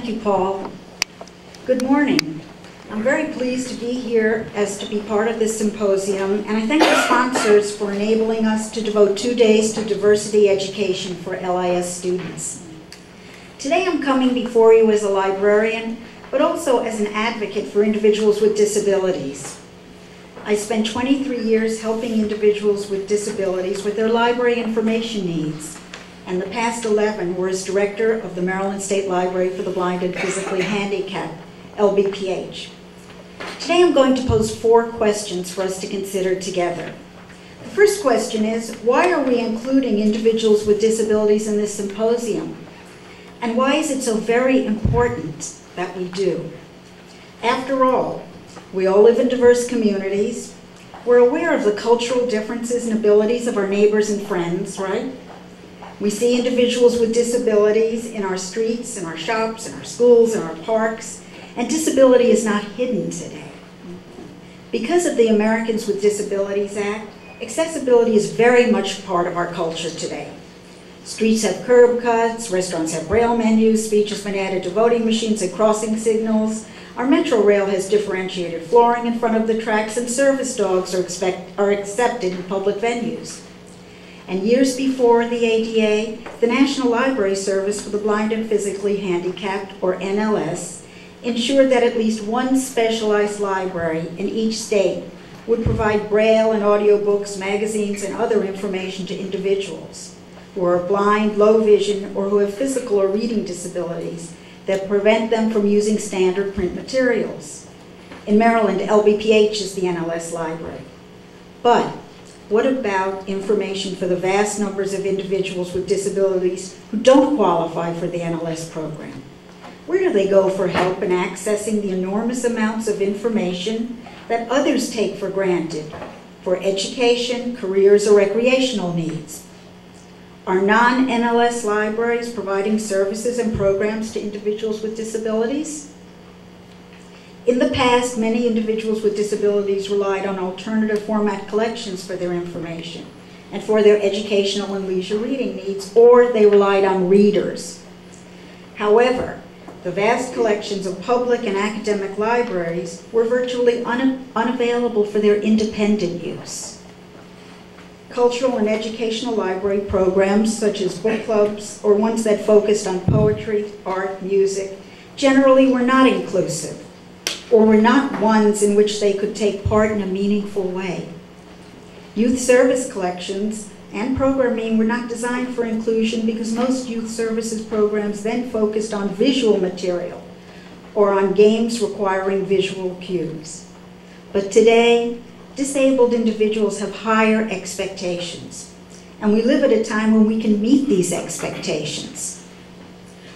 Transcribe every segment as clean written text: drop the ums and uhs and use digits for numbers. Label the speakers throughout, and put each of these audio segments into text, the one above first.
Speaker 1: Thank you, Paul. Good morning. I'm very pleased to be here as to be part of this symposium, and I thank the sponsors for enabling us to devote 2 days to diversity education for LIS students. Today I'm coming before you as a librarian, but also as an advocate for individuals with disabilities. I spent 23 years helping individuals with disabilities with their library information needs, and the past 11 were as director of the Maryland State Library for the Blind and Physically Handicapped, LBPH. Today I'm going to pose 4 questions for us to consider together. The first question is, why are we including individuals with disabilities in this symposium? And why is it so very important that we do? After all, we all live in diverse communities. We're aware of the cultural differences and abilities of our neighbors and friends, right? We see individuals with disabilities in our streets, in our shops, in our schools, in our parks, and disability is not hidden today. Because of the Americans with Disabilities Act, accessibility is very much part of our culture today. Streets have curb cuts, restaurants have braille menus, speech has been added to voting machines and crossing signals. Our Metro Rail has differentiated flooring in front of the tracks, and service dogs are accepted in public venues. And years before the ADA, the National Library Service for the Blind and Physically Handicapped, or NLS, ensured that at least one specialized library in each state would provide braille and audiobooks, magazines, and other information to individuals who are blind, low vision, or who have physical or reading disabilities that prevent them from using standard print materials. In Maryland, LBPH is the NLS library. But what about information for the vast numbers of individuals with disabilities who don't qualify for the NLS program? Where do they go for help in accessing the enormous amounts of information that others take for granted for education, careers, or recreational needs? Are non-NLS libraries providing services and programs to individuals with disabilities? In the past, many individuals with disabilities relied on alternative format collections for their information and for their educational and leisure reading needs, or they relied on readers. However, the vast collections of public and academic libraries were virtually unavailable for their independent use. Cultural and educational library programs, such as book clubs or ones that focused on poetry, art, music, generally were not inclusive, or were not ones in which they could take part in a meaningful way. Youth service collections and programming were not designed for inclusion because most youth services programs then focused on visual material or on games requiring visual cues. But today, disabled individuals have higher expectations, and we live at a time when we can meet these expectations.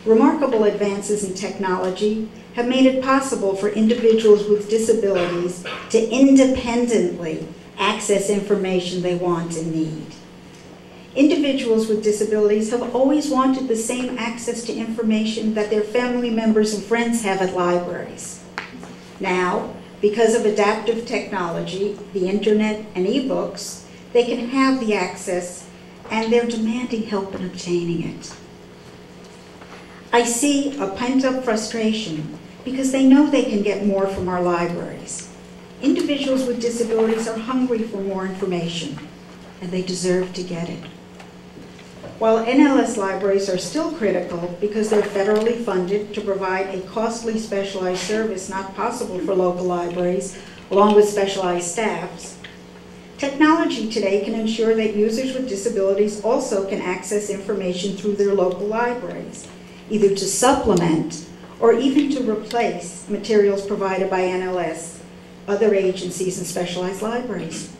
Speaker 1: Remarkable advances in technology have made it possible for individuals with disabilities to independently access information they want and need. Individuals with disabilities have always wanted the same access to information that their family members and friends have at libraries. Now, because of adaptive technology, the internet, and e-books, they can have the access, and they're demanding help in obtaining it. I see a pent-up frustration because they know they can get more from our libraries. Individuals with disabilities are hungry for more information, and they deserve to get it. While NLS libraries are still critical because they're federally funded to provide a costly specialized service not possible for local libraries, along with specialized staffs, technology today can ensure that users with disabilities also can access information through their local libraries, either to supplement or even to replace materials provided by NLS, other agencies, and specialized libraries.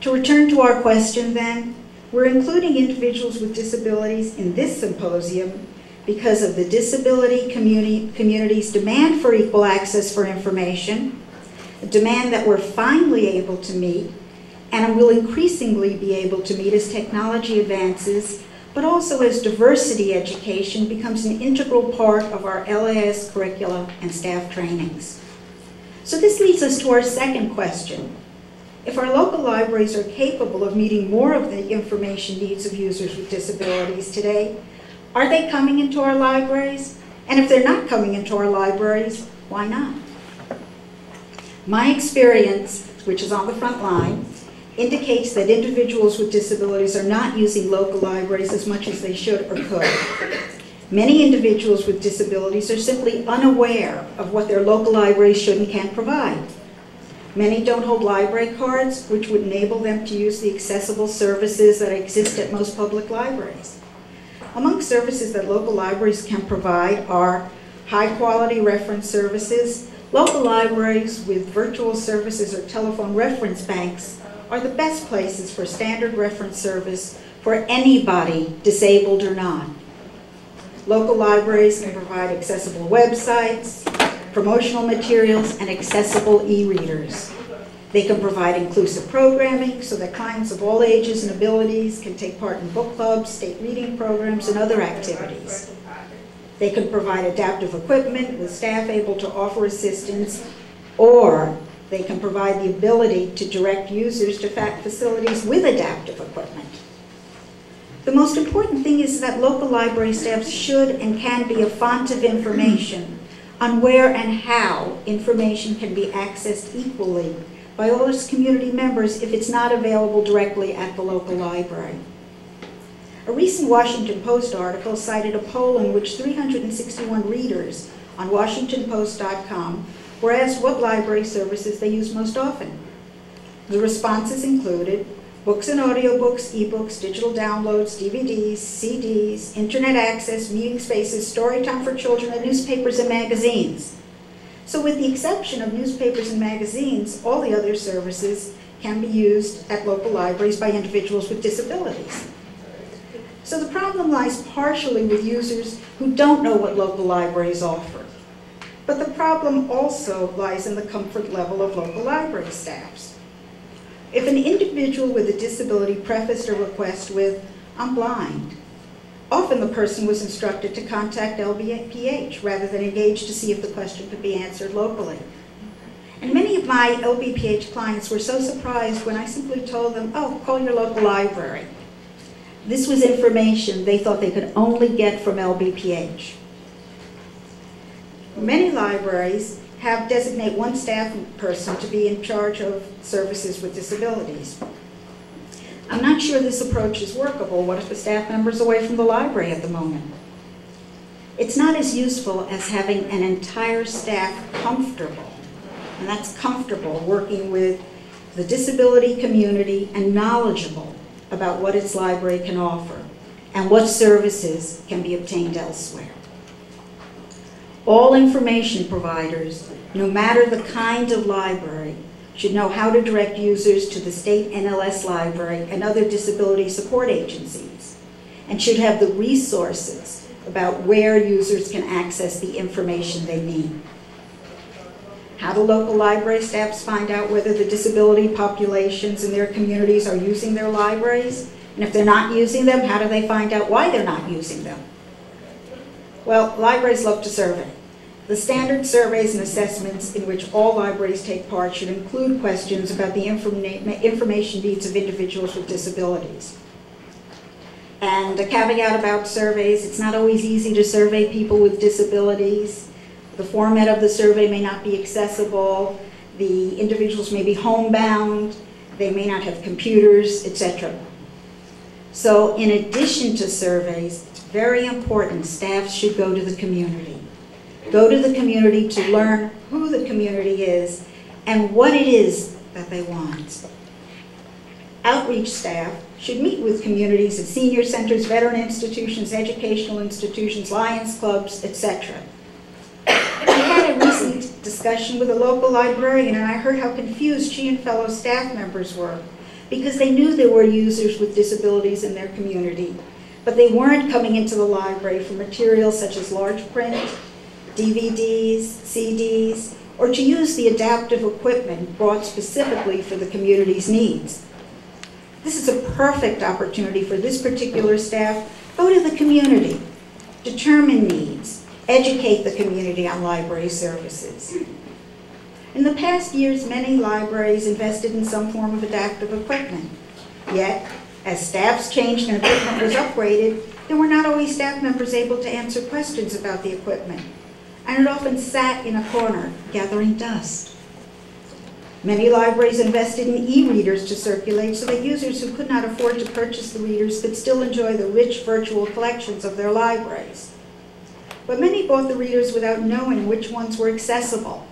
Speaker 1: To return to our question then, we're including individuals with disabilities in this symposium because of the disability community's demand for equal access for information, a demand that we're finally able to meet and will increasingly be able to meet as technology advances, but also as diversity education becomes an integral part of our LIS curricula and staff trainings. So this leads us to our second question. If our local libraries are capable of meeting more of the information needs of users with disabilities today, are they coming into our libraries? And if they're not coming into our libraries, why not? My experience, which is on the front line, indicates that individuals with disabilities are not using local libraries as much as they should or could. Many individuals with disabilities are simply unaware of what their local libraries should and can provide. Many don't hold library cards, which would enable them to use the accessible services that exist at most public libraries. Among services that local libraries can provide are high-quality reference services. Local libraries with virtual services or telephone reference banks are the best places for standard reference service for anybody, disabled or not. Local libraries can provide accessible websites, promotional materials, and accessible e-readers. They can provide inclusive programming so that clients of all ages and abilities can take part in book clubs, state reading programs, and other activities. They can provide adaptive equipment with staff able to offer assistance, or they can provide the ability to direct users to facilities with adaptive equipment. The most important thing is that local library staff should and can be a font of information on where and how information can be accessed equally by all its community members if it's not available directly at the local library. A recent Washington Post article cited a poll in which 361 readers on WashingtonPost.com were asked what library services they use most often. The responses included books and audiobooks, ebooks, digital downloads, DVDs, CDs, internet access, meeting spaces, story time for children, and newspapers and magazines. So with the exception of newspapers and magazines, all the other services can be used at local libraries by individuals with disabilities. So the problem lies partially with users who don't know what local libraries offer. But the problem also lies in the comfort level of local library staffs. If an individual with a disability prefaced a request with, "I'm blind," often the person was instructed to contact LBPH rather than engage to see if the question could be answered locally. And many of my LBPH clients were so surprised when I simply told them, "Oh, call your local library." This was information they thought they could only get from LBPH. Many libraries designate one staff person to be in charge of services with disabilities. I'm not sure this approach is workable. What if the staff member's away from the library at the moment? It's not as useful as having an entire staff comfortable, and that's comfortable working with the disability community and knowledgeable about what its library can offer and what services can be obtained elsewhere. All information providers, no matter the kind of library, should know how to direct users to the state NLS library and other disability support agencies, and should have the resources about where users can access the information they need. How do local library staffs find out whether the disability populations in their communities are using their libraries? And if they're not using them, how do they find out why they're not using them? Well, libraries love to survey. The standard surveys and assessments in which all libraries take part should include questions about the information needs of individuals with disabilities. And a caveat about surveys, it's not always easy to survey people with disabilities. The format of the survey may not be accessible. The individuals may be homebound. They may not have computers, etc. So in addition to surveys, it's very important staff should go to the community. Go to the community to learn who the community is and what it is that they want. Outreach staff should meet with communities at senior centers, veteran institutions, educational institutions, Lions clubs, etc. I had a recent discussion with a local librarian, and I heard how confused she and fellow staff members were because they knew there were users with disabilities in their community, but they weren't coming into the library for materials such as large print, DVDs, CDs, or to use the adaptive equipment brought specifically for the community's needs. This is a perfect opportunity for this particular staff. Go to the community, determine needs, educate the community on library services. In the past years, many libraries invested in some form of adaptive equipment. Yet, as staffs changed and equipment was upgraded, there were not always staff members able to answer questions about the equipment, and it often sat in a corner, gathering dust. Many libraries invested in e-readers to circulate so that users who could not afford to purchase the readers could still enjoy the rich virtual collections of their libraries. But many bought the readers without knowing which ones were accessible,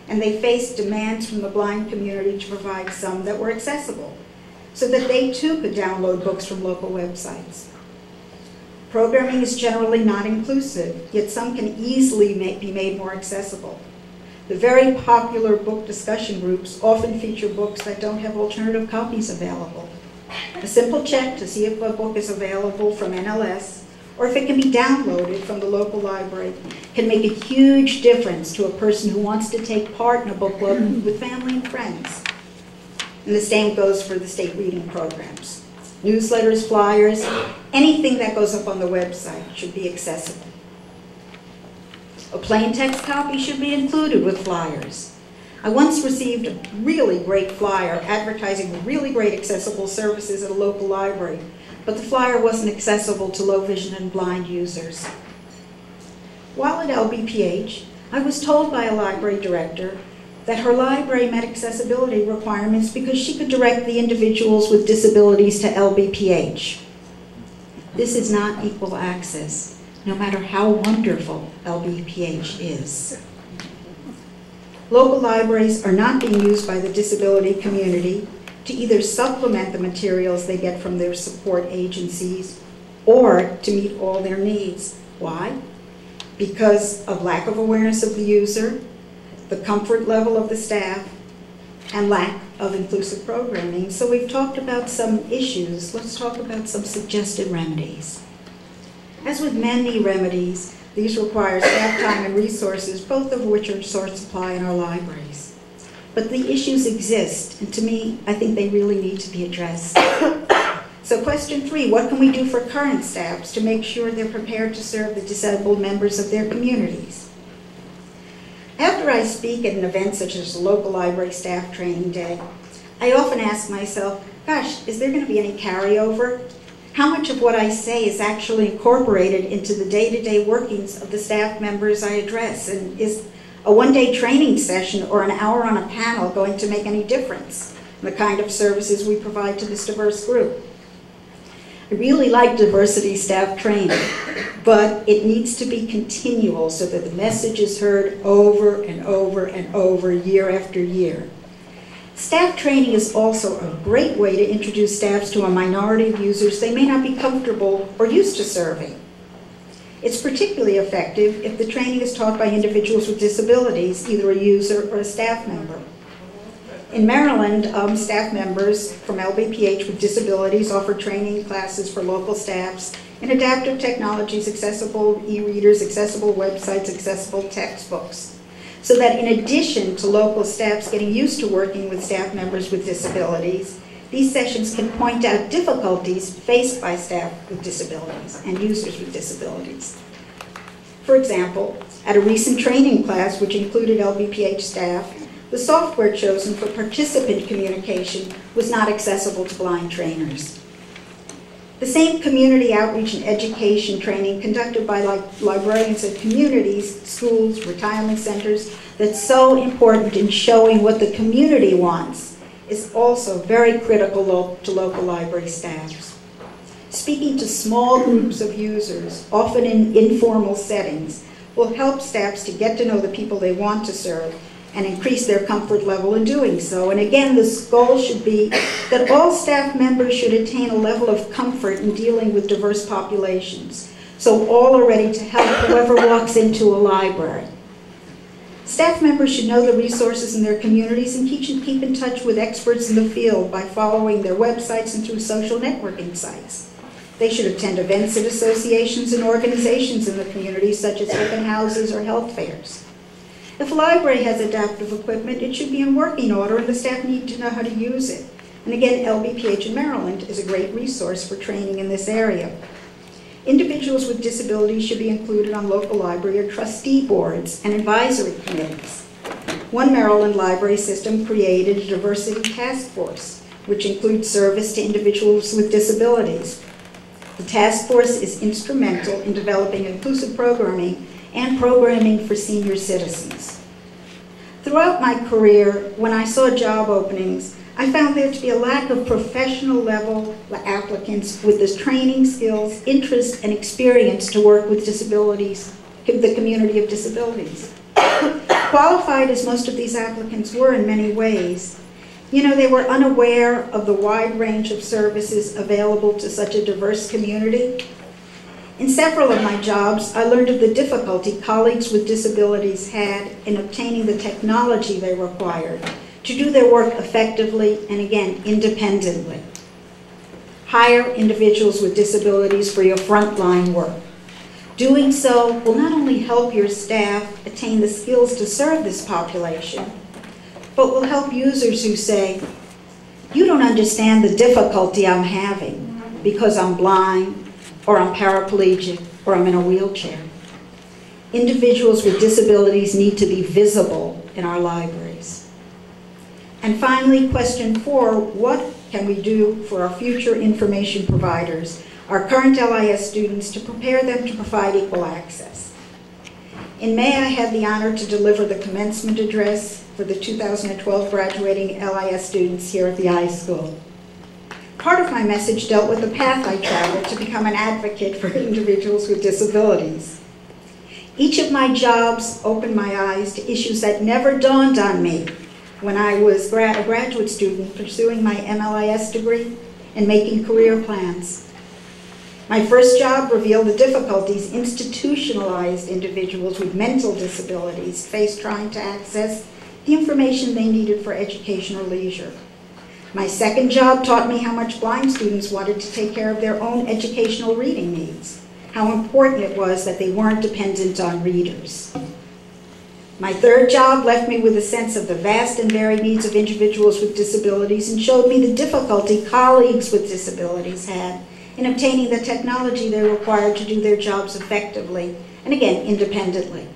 Speaker 1: and they faced demands from the blind community to provide some that were accessible, so that they too could download books from local websites. Programming is generally not inclusive, yet some can easily be made more accessible. The very popular book discussion groups often feature books that don't have alternative copies available. A simple check to see if a book is available from NLS or if it can be downloaded from the local library can make a huge difference to a person who wants to take part in a book club with family and friends. And the same goes for the state reading programs. Newsletters, flyers, anything that goes up on the website should be accessible. A plain text copy should be included with flyers. I once received a really great flyer advertising really great accessible services at a local library, but the flyer wasn't accessible to low vision and blind users. While at LBPH, I was told by a library director that her library met accessibility requirements because she could direct the individuals with disabilities to LBPH. This is not equal access, no matter how wonderful LBPH is. Local libraries are not being used by the disability community to either supplement the materials they get from their support agencies or to meet all their needs. Why? Because of lack of awareness of the user, the comfort level of the staff, and lack of inclusive programming. So we've talked about some issues. Let's talk about some suggested remedies. As with many remedies, these require staff time and resources, both of which are short supply in our libraries. But the issues exist, and to me, I think they really need to be addressed. So question 3, what can we do for current staffs to make sure they're prepared to serve the disabled members of their communities? After I speak at an event such as the local library staff training day, I often ask myself, gosh, is there going to be any carryover? How much of what I say is actually incorporated into the day-to-day workings of the staff members I address? And is a one-day training session or an hour on a panel going to make any difference in the kind of services we provide to this diverse group? I really like diversity staff training, but it needs to be continual so that the message is heard over and over and over, year after year. Staff training is also a great way to introduce staffs to a minority of users they may not be comfortable or used to serving. It's particularly effective if the training is taught by individuals with disabilities, either a user or a staff member. In Maryland, staff members from LBPH with disabilities offer training classes for local staffs in adaptive technologies, accessible e-readers, accessible websites, accessible textbooks, so that in addition to local staffs getting used to working with staff members with disabilities, these sessions can point out difficulties faced by staff with disabilities and users with disabilities. For example, at a recent training class which included LBPH staff, the software chosen for participant communication was not accessible to blind trainers. The same community outreach and education training conducted by librarians at communities, schools, retirement centers, that's so important in showing what the community wants is also very critical to local library staffs. Speaking to small groups of users, often in informal settings, will help staffs to get to know the people they want to serve and increase their comfort level in doing so. And again, this goal should be that all staff members should attain a level of comfort in dealing with diverse populations, so all are ready to help whoever walks into a library. Staff members should know the resources in their communities and keep in touch with experts in the field by following their websites and through social networking sites. They should attend events at associations and organizations in the community, such as open houses or health fairs. If a library has adaptive equipment, it should be in working order and the staff need to know how to use it. And again, LBPH in Maryland is a great resource for training in this area. Individuals with disabilities should be included on local library or trustee boards and advisory committees. One Maryland library system created a diversity task force, which includes service to individuals with disabilities. The task force is instrumental in developing inclusive programming and programming for senior citizens. Throughout my career, when I saw job openings, I found there to be a lack of professional level applicants with the training, skills, interest, and experience to work with disabilities, the community of disabilities. Qualified as most of these applicants were in many ways, they were unaware of the wide range of services available to such a diverse community. In several of my jobs, I learned of the difficulty colleagues with disabilities had in obtaining the technology they required to do their work effectively and, again, independently. Hire individuals with disabilities for your frontline work. Doing so will not only help your staff attain the skills to serve this population, but will help users who say, you don't understand the difficulty I'm having because I'm blind, or I'm paraplegic, or I'm in a wheelchair. Individuals with disabilities need to be visible in our libraries. And finally, question 4, what can we do for our future information providers, our current LIS students, to prepare them to provide equal access? In May, I had the honor to deliver the commencement address for the 2012 graduating LIS students here at the iSchool. Part of my message dealt with the path I traveled to become an advocate for individuals with disabilities. Each of my jobs opened my eyes to issues that never dawned on me when I was a graduate student pursuing my MLIS degree and making career plans. My first job revealed the difficulties institutionalized individuals with mental disabilities faced trying to access the information they needed for education or leisure. My second job taught me how much blind students wanted to take care of their own educational reading needs, how important it was that they weren't dependent on readers. My third job left me with a sense of the vast and varied needs of individuals with disabilities and showed me the difficulty colleagues with disabilities had in obtaining the technology they required to do their jobs effectively and, again, independently.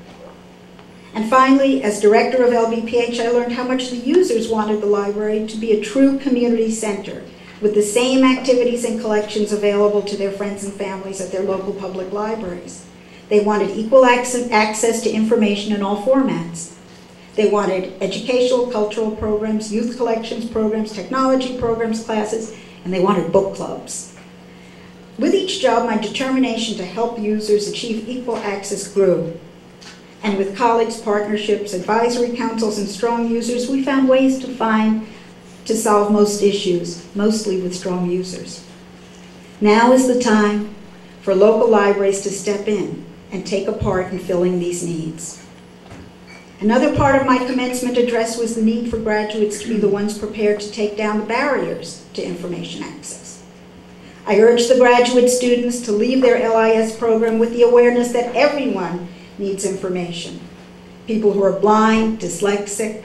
Speaker 1: And finally, as director of LBPH, I learned how much the users wanted the library to be a true community center with the same activities and collections available to their friends and families at their local public libraries. They wanted equal access to information in all formats. They wanted educational, cultural programs, youth collections programs, technology programs, classes, and they wanted book clubs. With each job, my determination to help users achieve equal access grew. And with colleagues, partnerships, advisory councils, and strong users, we found ways to solve most issues, mostly with strong users. Now is the time for local libraries to step in and take a part in filling these needs. Another part of my commencement address was the need for graduates to be the ones prepared to take down the barriers to information access. I urged the graduate students to leave their LIS program with the awareness that everyone needs information. People who are blind, dyslexic,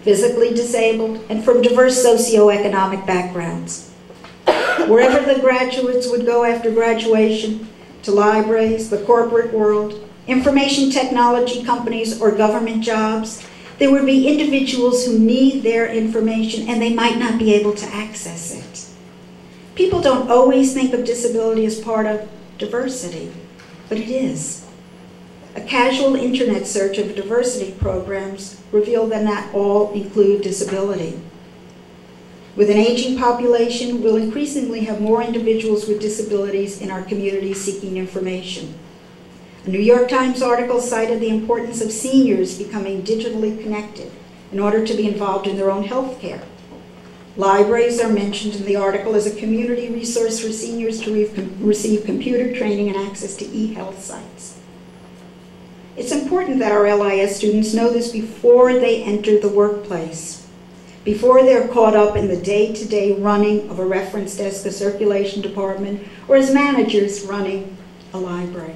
Speaker 1: physically disabled, and from diverse socioeconomic backgrounds. Wherever the graduates would go after graduation, to libraries, the corporate world, information technology companies, or government jobs, there would be individuals who need their information and they might not be able to access it. People don't always think of disability as part of diversity, but it is. A casual internet search of diversity programs revealed that not all include disability. With an aging population, we'll increasingly have more individuals with disabilities in our communities seeking information. A New York Times article cited the importance of seniors becoming digitally connected in order to be involved in their own health care. Libraries are mentioned in the article as a community resource for seniors to receive computer training and access to e-health sites. It's important that our LIS students know this before they enter the workplace, before they're caught up in the day-to-day running of a reference desk, a circulation department, or as managers running a library.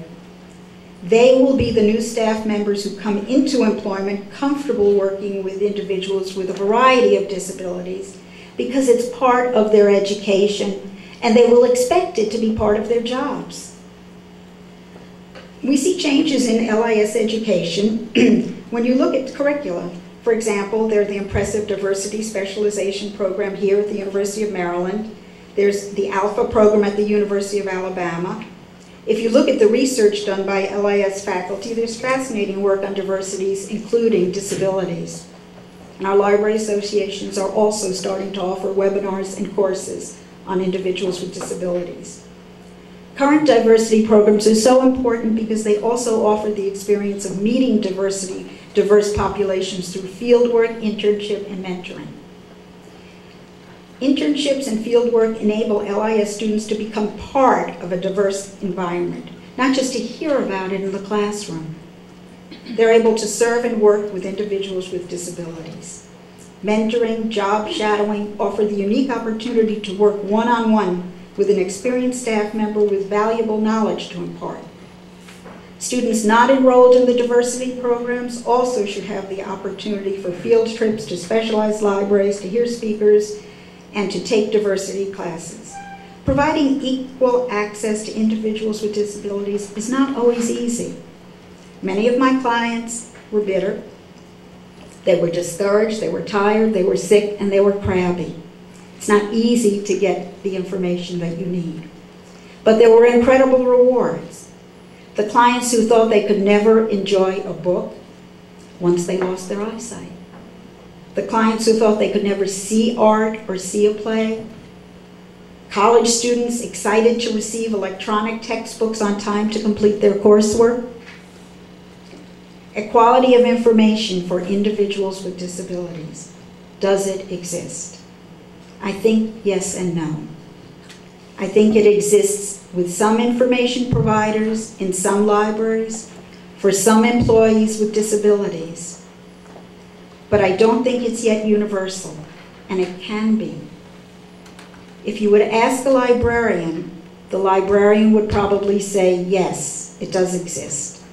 Speaker 1: They will be the new staff members who come into employment comfortable working with individuals with a variety of disabilities because it's part of their education and they will expect it to be part of their jobs. We see changes in LIS education when you look at curricula. For example, there's the impressive diversity specialization program here at the University of Maryland, There's the Alpha program at the University of Alabama. If you look at the research done by LIS faculty, there's fascinating work on diversities, including disabilities. And our library associations are also starting to offer webinars and courses on individuals with disabilities. Current diversity programs are so important because they also offer the experience of meeting diverse populations through fieldwork, internship, and mentoring. Internships and fieldwork enable LIS students to become part of a diverse environment, not just to hear about it in the classroom. They're able to serve and work with individuals with disabilities. Mentoring, job shadowing offer the unique opportunity to work one-on-one with an experienced staff member with valuable knowledge to impart. Students not enrolled in the diversity programs also should have the opportunity for field trips to specialized libraries, to hear speakers, and to take diversity classes. Providing equal access to individuals with disabilities is not always easy. Many of my clients were bitter. They were discouraged, they were tired, they were sick, and they were crabby. It's not easy to get the information that you need. But there were incredible rewards. The clients who thought they could never enjoy a book once they lost their eyesight. The clients who thought they could never see art or see a play. College students excited to receive electronic textbooks on time to complete their coursework. Equality of information for individuals with disabilities. Does it exist? I think yes and no. I think it exists with some information providers in some libraries, for some employees with disabilities. But I don't think it's yet universal, and it can be. If you would ask a librarian, the librarian would probably say, yes, it does exist.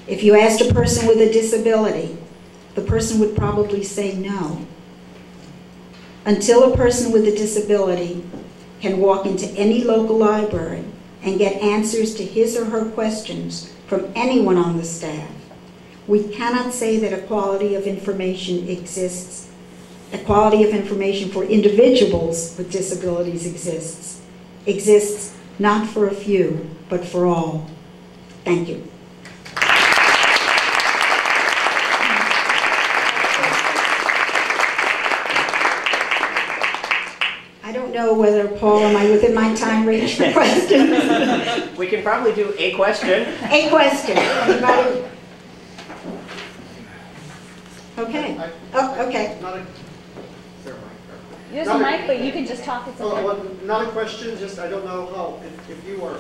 Speaker 1: If you asked a person with a disability, the person would probably say no. Until a person with a disability can walk into any local library and get answers to his or her questions from anyone on the staff, we cannot say that equality of information exists. Equality of information for individuals with disabilities exists not for a few, but for all. Thank you. I don't know whether, Paul, am I within my time range for questions?
Speaker 2: We can probably do a question.
Speaker 1: A question. Anybody? Okay. Oh, okay.
Speaker 3: There's a mic, but you can just talk. It's okay.
Speaker 4: Well, not a question, just I don't know how, if you or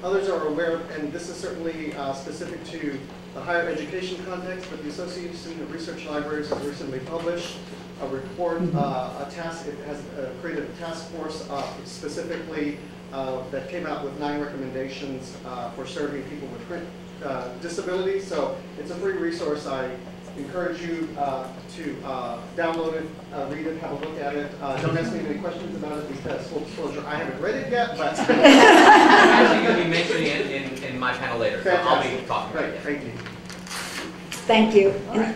Speaker 4: others are aware, and this is certainly specific to the higher education context, but the Association of Research Libraries has recently published a report, a task, it has created a task force specifically that came out with 9 recommendations for serving people with disabilities. So it's a free resource. I encourage you to download it, read it, have a look at it. Don't ask me any questions about it because, full disclosure, I haven't read it yet, but...
Speaker 2: I'm actually going to be mentioning it in my panel later, so I'll be talking about it.
Speaker 4: Thank you.
Speaker 1: Thank you.
Speaker 2: All right.